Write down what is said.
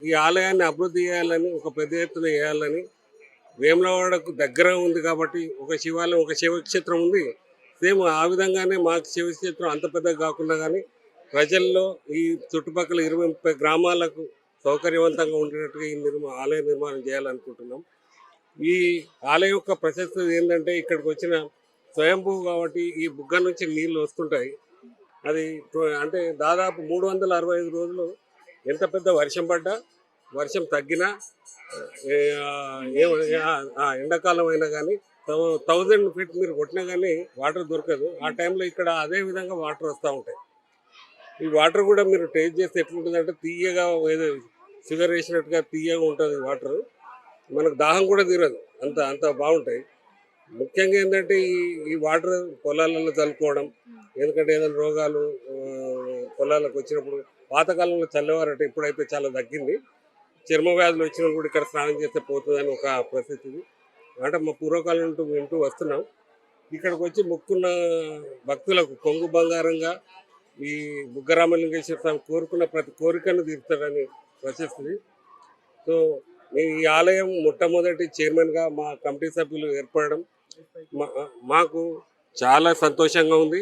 ఈ ఆలయాన్ని అభివృద్ధి చేయాలని, ఒక పెద్ద ఎత్తున చేయాలని, వేములవాడకు దగ్గర ఉంది కాబట్టి ఒక శివాలయం, ఒక శివక్షేత్రం ఉంది. సేమ్ ఆ విధంగానే మాకు శివక్షేత్రం అంత పెద్దగా కాకుండా కానీ ప్రజల్లో ఈ చుట్టుపక్కల 20-30 గ్రామాలకు సౌకర్యవంతంగా ఉండేటట్టుగా ఈ ఆలయ నిర్మాణం చేయాలనుకుంటున్నాం. ఈ ఆలయం యొక్క ప్రశస్తి ఏంటంటే ఇక్కడికి వచ్చిన స్వయంభూ కాబట్టి ఈ బుగ్గ నుంచి నీళ్లు వస్తుంటాయి. అది అంటే దాదాపు 365 రోజులు ఎంత పెద్ద వర్షం పడ్డా, వర్షం తగ్గినా, ఎండాకాలం అయినా కానీ 1000 ఫీట్ మీరు కొట్టినా కానీ వాటర్ దొరకదు. ఆ టైంలో ఇక్కడ అదే విధంగా వాటర్ వస్తూ ఉంటాయి. ఈ వాటర్ కూడా మీరు టేస్ట్ చేస్తే ఎట్లుంటుందంటే తీయగా, ఏదో షుగర్ వేసినట్టుగా తీయగా ఉంటుంది వాటర్. మనకు దాహం కూడా తీరదు, అంత అంత బాగుంటాయి. ముఖ్యంగా ఏంటంటే ఈ వాటర్ పొలాలలో చల్లుకోవడం, ఎందుకంటే ఏదైనా రోగాలు పొలాలకు వచ్చినప్పుడు, పాతకాలంలో చల్లేవారట, ఇప్పుడైతే చాలా తగ్గింది. చర్మ వ్యాధులు వచ్చినా కూడా ఇక్కడ స్నానం చేస్తే పోతుందని ఒక ప్రసిద్ధి. అంటే మా పూర్వకాలం నుండి వింటూ వస్తున్నాం. ఇక్కడికి వచ్చి మొక్కున్న భక్తులకు కొంగు బంగారంగా ఈ బుగ్గరామలింగేశ్వర స్వామి కోరుకున్న ప్రతి కోరికను తీరుతాడని ప్రశస్తి. సో ఈ ఆలయం మొట్టమొదటి చైర్మన్గా మా కమిటీ సభ్యులు ఏర్పడడం మాకు చాలా సంతోషంగా ఉంది.